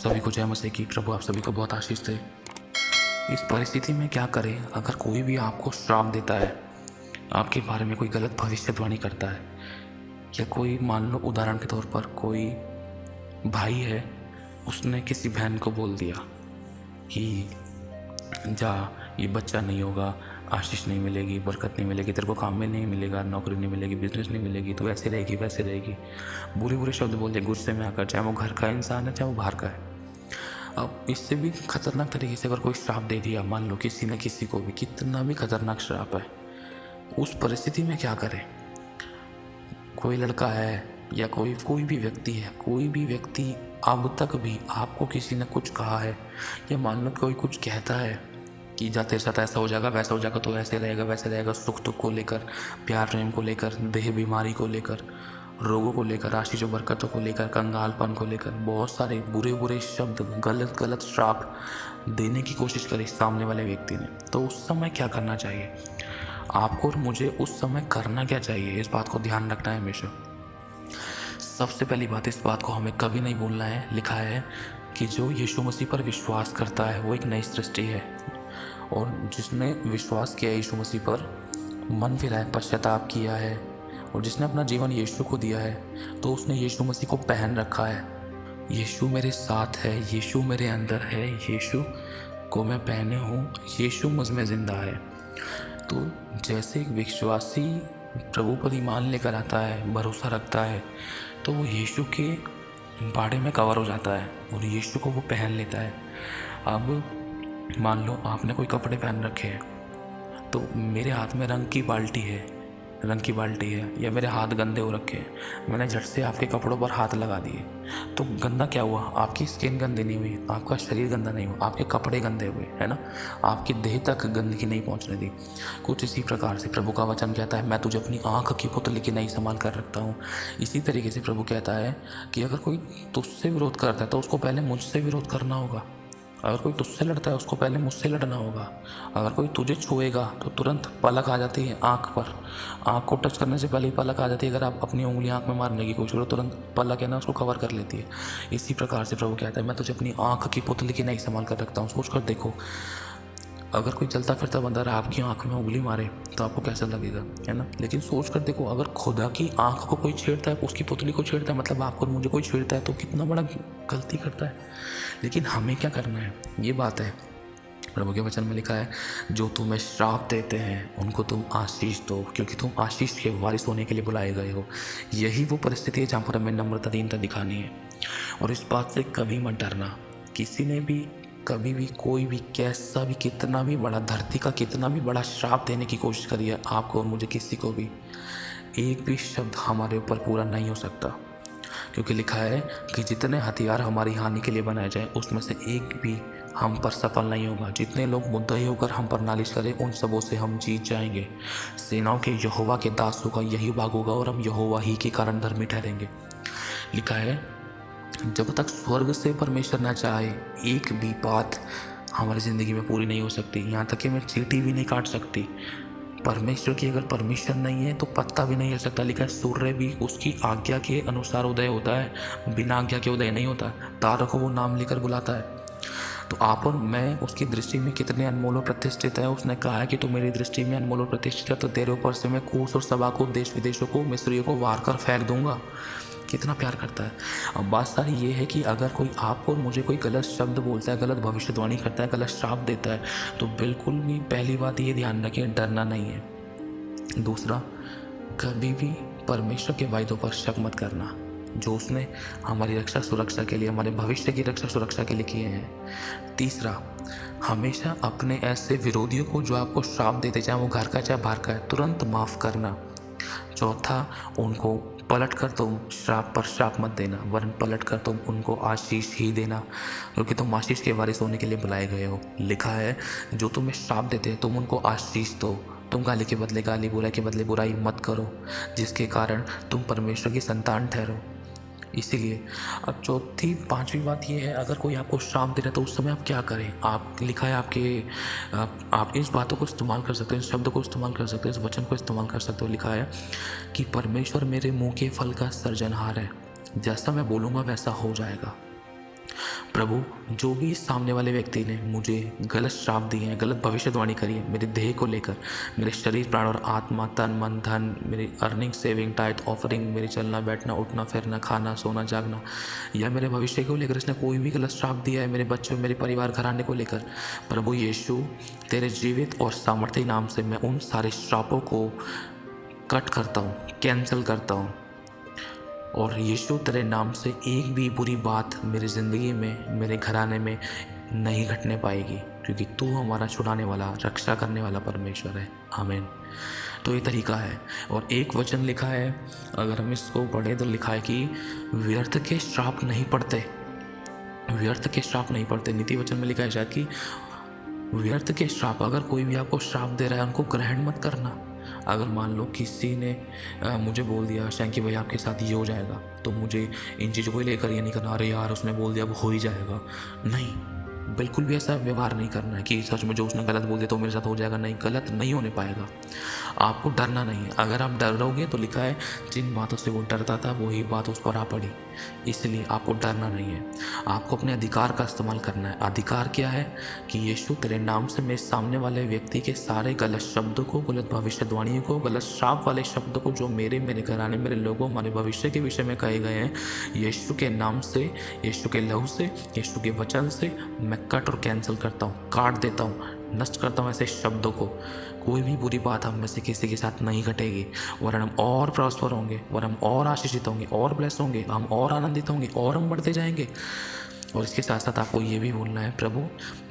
सभी को जय मसीह की। प्रभु आप सभी को बहुत आशीष दे। इस परिस्थिति में क्या करें? अगर कोई भी आपको श्राप देता है, आपके बारे में कोई गलत भविष्यवाणी करता है, या कोई मान लो उदाहरण के तौर पर कोई भाई है, उसने किसी बहन को बोल दिया कि जा, ये बच्चा नहीं होगा, आशीष नहीं मिलेगी, बरकत नहीं मिलेगी, तेरे को काम में नहीं मिलेगा, नौकरी नहीं मिलेगी, बिजनेस नहीं मिलेगी, तो ऐसे रहेगी वैसे रहेगी, बुरे बुरे शब्द बोल दिए गुस्से में आकर, चाहे वो घर का इंसान है चाहे वो बाहर का है। अब इससे भी खतरनाक तरीके से अगर कोई श्राप दे दिया, मान लो किसी ने किसी को भी, कितना भी खतरनाक श्राप है, उस परिस्थिति में क्या करें? कोई लड़का है या कोई भी व्यक्ति है, कोई भी व्यक्ति अब तक भी आपको किसी ने कुछ कहा है, या मान लो कोई कुछ कहता है कि जा तेरे साथ ऐसा हो जाएगा वैसा हो जाएगा, तो ऐसे रहेगा वैसे रहेगा, सुख दुख को लेकर, प्यार प्रेम को लेकर, देह बीमारी को लेकर, रोगों को लेकर, आशीष बरकतों को लेकर, कंगालपन को लेकर, बहुत सारे बुरे बुरे शब्द, गलत गलत श्राप देने की कोशिश करी सामने वाले व्यक्ति ने, तो उस समय क्या करना चाहिए आपको और मुझे? उस समय करना क्या चाहिए, इस बात को ध्यान रखना है हमेशा। सबसे पहली बात, इस बात को हमें कभी नहीं भूलना है। लिखा है कि जो यीशु मसीह पर विश्वास करता है वो एक नई सृष्टि है, और जिसने विश्वास किया यीशु मसीह पर, मन फिराया, पश्चाताप किया है, और जिसने अपना जीवन यीशु को दिया है, तो उसने यीशु मसीह को पहन रखा है। यीशु मेरे साथ है, यीशु मेरे अंदर है, यीशु को मैं पहने हूँ, यीशु मुझ में जिंदा है। तो जैसे एक विश्वासी प्रभु पर ईमान लेकर आता है, भरोसा रखता है, तो वो यीशु के बाड़े में कवर हो जाता है और यीशु को वो पहन लेता है। अब मान लो आपने कोई कपड़े पहन रखे हैं, तो मेरे हाथ में रंग की बाल्टी है, या मेरे हाथ गंदे हो रखे हैं, मैंने झट से आपके कपड़ों पर हाथ लगा दिए, तो गंदा क्या हुआ? आपकी स्किन गंदी नहीं हुई, आपका शरीर गंदा नहीं हुआ, आपके कपड़े गंदे हुए, है ना? आपकी देह तक गंदगी नहीं पहुंचने दी। कुछ इसी प्रकार से प्रभु का वचन कहता है, मैं तुझे अपनी आँख की पुतली की नहीं संभाल कर रखता हूँ। इसी तरीके से प्रभु कहता है कि अगर कोई तुझसे विरोध करता है तो उसको पहले मुझसे विरोध करना होगा। अगर कोई तुझसे लड़ता है उसको पहले मुझसे लड़ना होगा। अगर कोई तुझे छुएगा तो तुरंत पलक आ जाती है आँख पर, आँख को टच करने से पहले ही पलक आ जाती है। अगर आप अपनी उंगली आँख में मारने की कोशिश करो, तुरंत पलक है ना उसको कवर कर लेती है। इसी प्रकार से प्रभु कहता है, मैं तुझे अपनी आँख की पुतली की नहीं संभाल कर रखता हूँ। सोच कर देखो, अगर कोई चलता फिरता बंदा आपकी आंख में उंगली मारे तो आपको कैसा लगेगा, है ना? लेकिन सोच कर देखो, अगर खुदा की आंख को कोई छेड़ता है, उसकी पुतली को छेड़ता है, मतलब आपको और मुझे कोई छेड़ता है, तो कितना बड़ा गलती करता है। लेकिन हमें क्या करना है, ये बात है। प्रभु के वचन में लिखा है, जो तुम्हें श्राप देते हैं उनको तुम आशीष दो, क्योंकि तुम आशीष के वारिस होने के लिए बुलाए गए हो। यही वो परिस्थिति है जहाँ पर हमें नम्रता, दीनता दिखानी है। और इस बात से कभी मत डरना। किसी ने भी कभी भी, कोई भी, कैसा भी, कितना भी बड़ा, धरती का कितना भी बड़ा श्राप देने की कोशिश करी है आपको और मुझे, किसी को भी, एक भी शब्द हमारे ऊपर पूरा नहीं हो सकता। क्योंकि लिखा है कि जितने हथियार हमारी हानि के लिए बनाए जाए, उसमें से एक भी हम पर सफल नहीं होगा। जितने लोग मुद्दई होकर हम पर नालिश करें, उन सबों से हम जीत जाएंगे। सेनाओं के यहोवा के दासों का यही भाग होगा, और हम यहोवा ही के कारण धर्मी ठहरेंगे। लिखा है, जब तक स्वर्ग से परमेश्वर न चाहे, एक भी बात हमारी ज़िंदगी में पूरी नहीं हो सकती। यहाँ तक कि मैं चींटी भी नहीं काट सकती। परमेश्वर की अगर परमिशन नहीं है तो पत्ता भी नहीं हिल सकता। लिखा है, सूर्य भी उसकी आज्ञा के अनुसार उदय होता है, बिना आज्ञा के उदय नहीं होता। तारों को वो नाम लेकर बुलाता है। तो आप और मैं उसकी दृष्टि में कितने अनमोल और प्रतिष्ठित है। उसने कहा है कि तू मेरी दृष्टि में अनमोल और प्रतिष्ठित है, तो तेरे ऊपर से मैं कूश और सभा को, देश विदेशों को, मिस्रियों को वार कर फेंक दूंगा। कितना प्यार करता है। अब बात सारी ये है कि अगर कोई आपको और मुझे कोई गलत शब्द बोलता है, गलत भविष्यवाणी करता है, गलत श्राप देता है, तो बिल्कुल भी पहली बात ये ध्यान रखें, डरना नहीं है। दूसरा, कभी भी परमेश्वर के वायदों पर शक मत करना, जो उसने हमारी रक्षा सुरक्षा के लिए, हमारे भविष्य की रक्षा सुरक्षा के लिए किए हैं। तीसरा, हमेशा अपने ऐसे विरोधियों को जो आपको श्राप देते, चाहे वो घर का चाहे बाहर का है, तुरंत माफ़ करना। चौथा, उनको पलट कर तुम श्राप पर श्राप मत देना, वरन पलट कर तुम उनको आशीष ही देना, क्योंकि तुम आशीष के वारिस होने के लिए बुलाए गए हो। लिखा है, जो तुम्हें श्राप देते हैं तुम उनको आशीष दो। तुम गाली के बदले गाली, बुराई के बदले बुराई मत करो, जिसके कारण तुम परमेश्वर की संतान ठहरो। इसीलिए अब चौथी पांचवी बात यह है, अगर कोई आपको श्राप दे रहा है तो उस समय आप क्या करें? आप, लिखा है आप इस बातों को इस्तेमाल कर सकते हो, इस शब्द को इस्तेमाल कर सकते हो, इस वचन को इस्तेमाल कर सकते हो। लिखा है कि परमेश्वर मेरे मुंह के फल का सर्जनहार है, जैसा मैं बोलूँगा वैसा हो जाएगा। प्रभु, जो भी इस सामने वाले व्यक्ति ने मुझे गलत श्राप दिए हैं, गलत भविष्यवाणी करी है मेरे देह को लेकर, मेरे शरीर, प्राण और आत्मा, तन मन धन, मेरी अर्निंग, सेविंग, टाइट, ऑफरिंग, मेरी चलना बैठना, उठना फिरना, खाना सोना जागना, या मेरे भविष्य को लेकर इसने कोई भी गलत श्राप दिया है, मेरे बच्चों, मेरे परिवार, घराने को लेकर, प्रभु यीशु तेरे जीवित और सामर्थ्य नाम से मैं उन सारे श्रापों को कट करता हूँ, कैंसिल करता हूँ। और यीशु तेरे नाम से एक भी बुरी बात मेरी ज़िंदगी में, मेरे घराने में नहीं घटने पाएगी, क्योंकि तू हमारा छुड़ाने वाला, रक्षा करने वाला परमेश्वर है। आमीन। तो ये तरीका है। और एक वचन लिखा है, अगर हम इसको पढ़ें तो लिखा है कि व्यर्थ के श्राप नहीं पड़ते, व्यर्थ के श्राप नहीं पड़ते। नीति वचन में लिखा है शायद कि व्यर्थ के श्राप, अगर कोई भी आपको श्राप दे रहा है उनको ग्रहण मत करना। अगर मान लो किसी ने मुझे बोल दिया शैंकी भाई आपके साथ ये हो जाएगा, तो मुझे इन चीज़ों को लेकर ये नहीं करना, अरे यार उसने बोल दिया अब हो ही जाएगा। नहीं, बिल्कुल भी ऐसा व्यवहार नहीं करना है कि सच में जो उसने गलत बोल दिया तो मेरे साथ हो जाएगा। नहीं, गलत नहीं होने पाएगा। आपको डरना नहीं है। अगर आप डरोगे तो लिखा है जिन बातों से वो डरता था वही बात उस पर आ पड़ी। इसलिए आपको डरना नहीं है, आपको अपने अधिकार का इस्तेमाल करना है। अधिकार क्या है कि यीशु तेरे नाम से मेरे सामने वाले व्यक्ति के सारे गलत शब्दों को, गलत भविष्यवाणियों को, गलत श्राप वाले शब्दों को जो मेरे घराने, मेरे लोगों, हमारे भविष्य के विषय में कहे गए हैं, यीशु के नाम से, यीशु के लहू से, यीशु के वचन से मैं कट और कैंसिल करता हूँ, काट देता हूँ, नष्ट करता हूँ ऐसे शब्दों को। कोई भी बुरी बात हम में से किसी के साथ नहीं घटेगी, वरन हम और प्रॉस्पर होंगे, वरन हम और आशीषित होंगे, और ब्लेस होंगे, हम और आनंदित होंगे, और हम बढ़ते जाएंगे। और इसके साथ साथ आपको ये भी बोलना है, प्रभु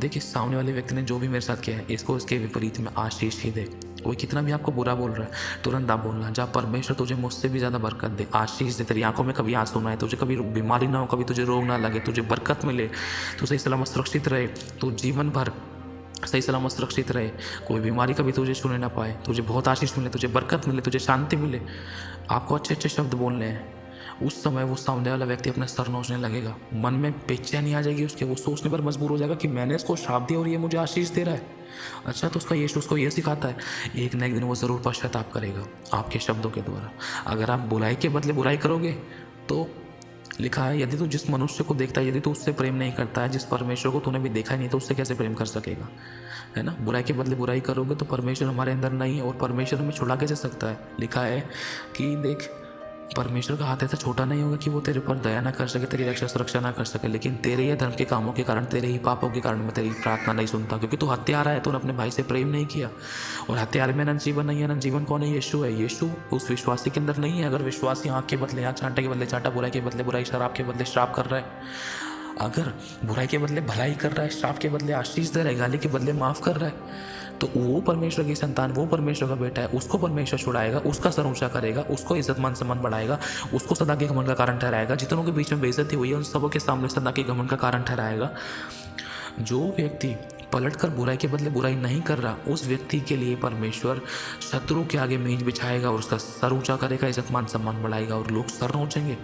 देखिए सामने वाले व्यक्ति ने जो भी मेरे साथ किया है इसको इसके विपरीत में आशीष ही दे। कोई कितना भी आपको बुरा बोल रहा है, तुरंत आप बोलना, जहाँ परमेश्वर तुझे मुझसे भी ज़्यादा बरकत दे, आशीष दे, तेरी आंखों में कभी आंसू ना आए, तुझे कभी बीमारी ना हो, कभी तुझे रोग ना लगे, तुझे बरकत मिले, तू सही सलामत सुरक्षित रहे, तू जीवन भर सही सलामत सुरक्षित रहे, कोई बीमारी कभी तुझे छूने ना पाए, तुझे बहुत आशीष मिले, तुझे बरकत मिले, तुझे शांति मिले। आपको अच्छे अच्छे शब्द बोलने हैं। उस समय वो सामने वाला व्यक्ति अपना सर नोचने लगेगा, मन में बेचैनी आ जाएगी उसके, वो सोचने पर मजबूर हो जाएगा कि मैंने इसको श्राप दिया और ये मुझे आशीष दे रहा है। अच्छा, तो उसका यीशु उसको ये सिखाता है, एक न एक दिन वो ज़रूर पश्चाताप करेगा आपके शब्दों के द्वारा। अगर आप बुराई के बदले बुराई करोगे तो लिखा है, यदि तू जिस मनुष्य को देखता है, यदि तू उससे प्रेम नहीं करता है, जिस परमेश्वर को तूने भी देखा ही नहीं, तो उससे कैसे प्रेम कर सकेगा, है ना। बुराई के बदले बुराई करोगे तो परमेश्वर हमारे अंदर नहीं है, और परमेश्वर हमें छुड़ा कैसे सकता है। लिखा है कि देख, परमेश्वर का हाथ ऐसा छोटा नहीं होगा कि वो तेरे पर दया ना कर सके, तेरी रक्षा सुरक्षा ना कर सके, लेकिन तेरे ही धर्म के कामों के कारण, तेरे ही पापों के कारण मैं तेरी प्रार्थना नहीं सुनता, क्योंकि तू हत्यारा है, तूने अपने भाई से प्रेम नहीं किया। और हत्यारे में अनंत जीवन नहीं है, अनंत जीवन कौन है? यीशु है। यीशु उस विश्वासी के अंदर नहीं है। अगर विश्वासी आँख के बदले आँख, चांटे के बदले चांटा, बुराई के बदले बुराई, शराब के बदले श्राप कर रहा है, अगर बुराई के बदले भलाई कर रहा है, श्राप के बदले आशीष दे रहा है, गाली के बदले माफ़ कर रहा है, तो वो परमेश्वर की संतान, वो परमेश्वर का बेटा है। उसको परमेश्वर छुड़ाएगा, उसका सर ऊंचा करेगा, उसको इज्जत मान सम्मान बढ़ाएगा, उसको सदा के घमंड का कारण ठहराएगा। जितनों के बीच में बेइज्जती हुई है उन सबों के सामने सदा के घमंड का कारण ठहराएगा। जो व्यक्ति पलटकर बुराई के बदले बुराई नहीं कर रहा, उस व्यक्ति के लिए परमेश्वर शत्रु के आगे मेज बिछाएगा और उसका सर ऊंचा करेगा, इज्जत मान सम्मान बढ़ाएगा, और लोग सर नोचेंगे,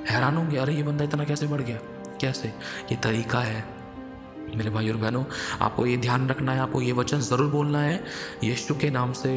हैरान होंगे, अरे ये बंदा इतना कैसे बढ़ गया, कैसे। ये तरीका है मेरे भाई और बहनों, आपको ये ध्यान रखना है, आपको ये वचन ज़रूर बोलना है। यीशु के नाम से,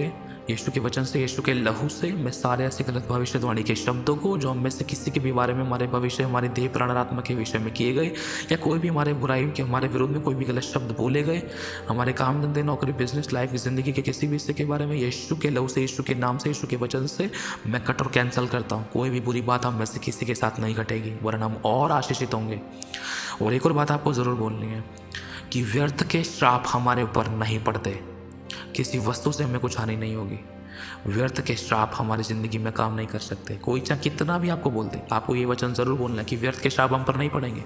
यीशु के वचन से, यीशु के लहू से मैं सारे ऐसे गलत भविष्यवाणी के शब्दों को जो हम में से किसी के भी बारे में, हमारे भविष्य, हमारे देह प्राण और आत्मा के विषय में किए गए, या कोई भी हमारे बुराई के, हमारे विरोध में कोई भी गलत शब्द बोले गए, हमारे काम धंधे, नौकरी, बिजनेस, लाइफ की ज़िंदगी के किसी भी हिस्से के बारे में, यीशु के लहू से, यीशु के नाम से, यीशु के वचन से मैं कट और कैंसिल करता हूँ। कोई भी बुरी बात हम में से किसी के साथ नहीं घटेगी, वरन हम और आशीषित होंगे। और एक और बात आपको ज़रूर बोलनी है कि व्यर्थ के श्राप हमारे ऊपर नहीं पड़ते। किसी वस्तु से हमें कुछ हानि नहीं होगी। व्यर्थ के श्राप हमारी ज़िंदगी में काम नहीं कर सकते। कोई चाहे कितना भी आपको बोल दे, आपको ये वचन ज़रूर बोलना है कि व्यर्थ के श्राप हम पर नहीं पड़ेंगे।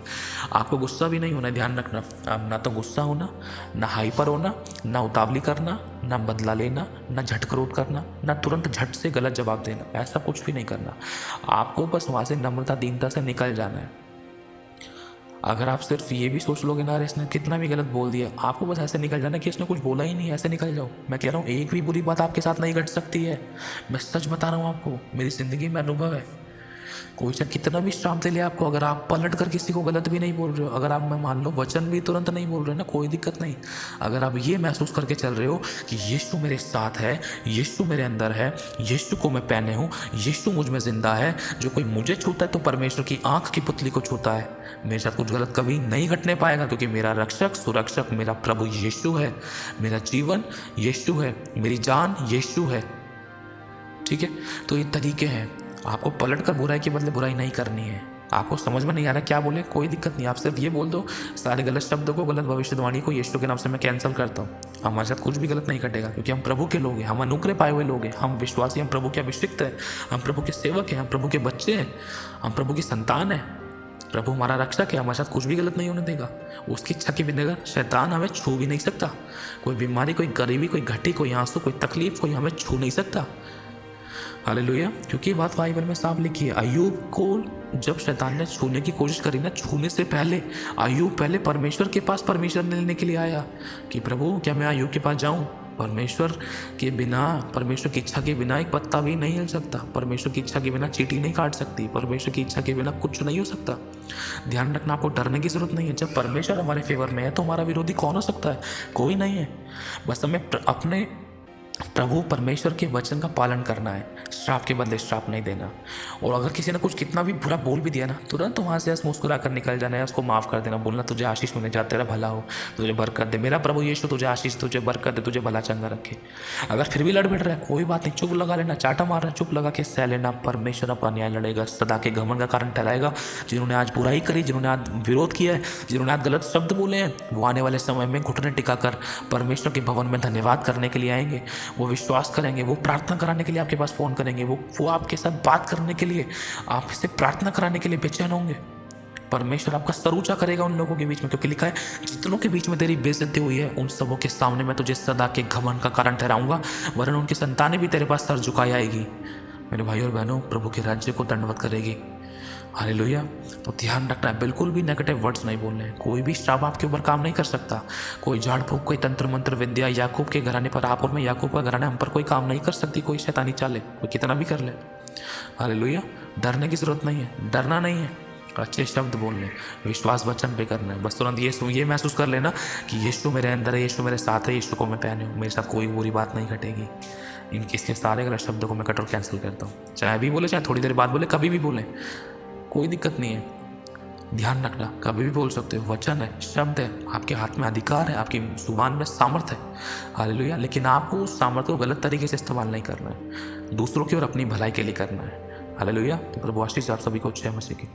आपको गुस्सा भी नहीं होना, ध्यान रखना। आप ना तो गुस्सा होना, ना हाइपर होना, ना उतावली करना, ना बदला लेना, ना झटकरोट करना, ना तुरंत झट से गलत जवाब देना, ऐसा कुछ भी नहीं करना। आपको बस वहाँ से नम्रता, दीनता से निकल जाना है। अगर आप सिर्फ ये भी सोच लोगे ना, अरे इसने कितना भी गलत बोल दिया, आपको बस ऐसे निकल जाना कि इसने कुछ बोला ही नहीं, ऐसे निकल जाओ। मैं कह रहा हूँ एक भी बुरी बात आपके साथ नहीं घट सकती है। मैं सच बता रहा हूँ आपको, मेरी ज़िंदगी में अनुभव है। कोई चाहे कितना भी श्राप दे ले आपको, अगर आप पलट कर किसी को गलत भी नहीं बोल रहे हो, अगर आप, मैं मान लो वचन भी तुरंत नहीं बोल रहे ना, कोई दिक्कत नहीं। अगर आप ये महसूस करके चल रहे हो कि यीशु मेरे साथ है, यीशु मेरे अंदर है, यीशु को मैं पहने हूँ, यीशु मुझ में जिंदा है, जो कोई मुझे छूता है तो परमेश्वर की आंख की पुतली को छूता है। मेरे साथ कुछ गलत कभी नहीं घटने पाएगा, क्योंकि मेरा रक्षक सुरक्षक मेरा प्रभु यीशु है, मेरा जीवन यीशु है, मेरी जान यीशु है। ठीक है, तो ये तरीके हैं। आपको पलट कर बुराई के बदले बुराई नहीं करनी है। आपको समझ में नहीं आ रहा क्या बोले, कोई दिक्कत नहीं, आप सिर्फ ये बोल दो, सारे गलत शब्दों को, गलत भविष्यवाणी को यीशु के नाम से मैं कैंसिल करता हूँ। हमारे साथ कुछ भी गलत नहीं घटेगा, क्योंकि हम प्रभु के लोग हैं, हम अनुग्रह पाए हुए लोग हैं, हम विश्वासी, हम प्रभु के अभिषिक्त हैं, हम प्रभु के सेवक हैं, हम प्रभु के बच्चे हैं, हम प्रभु की संतान है। प्रभु हमारा रक्षक है, हमारे साथ कुछ भी गलत नहीं होने देगा। उसकी इच्छा के बिना शैतान हमें छू भी नहीं सकता। कोई बीमारी, कोई गरीबी, कोई घटी, कोई आंसू, कोई तकलीफ, कोई हमें छू नहीं सकता। हालेलुया, क्योंकि ये बात बाइबल में साफ लिखी है। अय्यूब को जब शैतान ने छूने की कोशिश करी ना, छूने से पहले अय्यूब पहले परमेश्वर के पास परमिशन लेने के लिए आया कि प्रभु क्या मैं अय्यूब के पास जाऊं? परमेश्वर के बिना, परमेश्वर की इच्छा के बिना एक पत्ता भी नहीं हिल सकता। परमेश्वर की इच्छा के बिना चींटी नहीं काट सकती। परमेश्वर की इच्छा के बिना कुछ नहीं हो सकता। ध्यान रखना, आपको डरने की जरूरत नहीं है। जब परमेश्वर हमारे फेवर में है तो हमारा विरोधी कौन हो सकता है? कोई नहीं है। बस हमें अपने प्रभु परमेश्वर के वचन का पालन करना है, श्राप के बदले श्राप नहीं देना। और अगर किसी ने कुछ कितना भी बुरा बोल भी दिया ना, तुरंत वहाँ से मुस्कुरा कर निकल जाना है, उसको माफ़ कर देना, बोलना तुझे आशीष मिले, जा तेरा भला हो, तुझे बरकत दे, मेरा प्रभु यीशु तुझे आशीष, तुझे बरकत दे, तुझे भला चंगा रखे। अगर फिर भी लड़ भिड़ रहा है, कोई बात नहीं, चुप लगा लेना, चाटा मार रहा है, चुप लगा के सह लेना। परमेश्वर अपना न्याय लड़ेगा, सदा के घमंड का कारण ठहराएगा। जिन्होंने आज बुराई करी, जिन्होंने आज विरोध किया है, जिन्होंने आज गलत शब्द बोले हैं, वो आने वाले समय में घुटने टिकाकर परमेश्वर के भवन में धन्यवाद करने के लिए आएंगे। वो विश्वास करेंगे, वो प्रार्थना कराने के लिए आपके पास फ़ोन करेंगे, वो आपके साथ बात करने के लिए, आपसे प्रार्थना कराने के लिए बेचैन होंगे। परमेश्वर आपका सर ऊंचा करेगा उन लोगों के बीच में, क्योंकि लिखा है जितनों के बीच में तेरी बेइज्जती हुई है, उन सबों के सामने मैं तुझे सदा के घमंड का कारण ठहराऊंगा, वरन उनकी संतानें भी तेरे पास सर झुकाई आएगी। मेरे भाई और बहनों, प्रभु के राज्य को दंडवत करेगी। हालेलुया। तो ध्यान रखना है, बिल्कुल भी नेगेटिव वर्ड्स नहीं बोलने हैं। कोई भी श्राप आपके ऊपर काम नहीं कर सकता। कोई झाड़ फूक, कोई तंत्र मंत्र विद्या याकूब के घराने पर, आप और मैं याकूब का घराना, हम पर कोई काम नहीं कर सकती। कोई शैतानी चाले, कोई कितना भी कर ले। हालेलुया। डरने की जरूरत नहीं है, डरना नहीं है, अच्छे शब्द बोलने, विश्वास वचन पे करना है। बस तुरंत ये महसूस कर लेना कि यीशु मेरे अंदर है, यीशु मेरे साथ है, यीशु को मैं पहने हूँ, मेरे साथ कोई बुरी बात नहीं घटेगी। इसके सारे गलत शब्दों को मैं कट और कैंसिल करता हूँ। चाहे अभी बोले, चाहे थोड़ी देर बाद बोले, कभी भी बोले, कोई दिक्कत नहीं है। ध्यान रखना, कभी भी बोल सकते हो। वचन है, शब्द है, आपके हाथ में अधिकार है, आपकी जुबान में सामर्थ है। हालेलुया। लेकिन आपको उस सामर्थ्य को गलत तरीके से इस्तेमाल नहीं करना है, दूसरों की और अपनी भलाई के लिए करना है। हालेलुया। तो प्रभु आशीष आप सभी को जय मसीह की।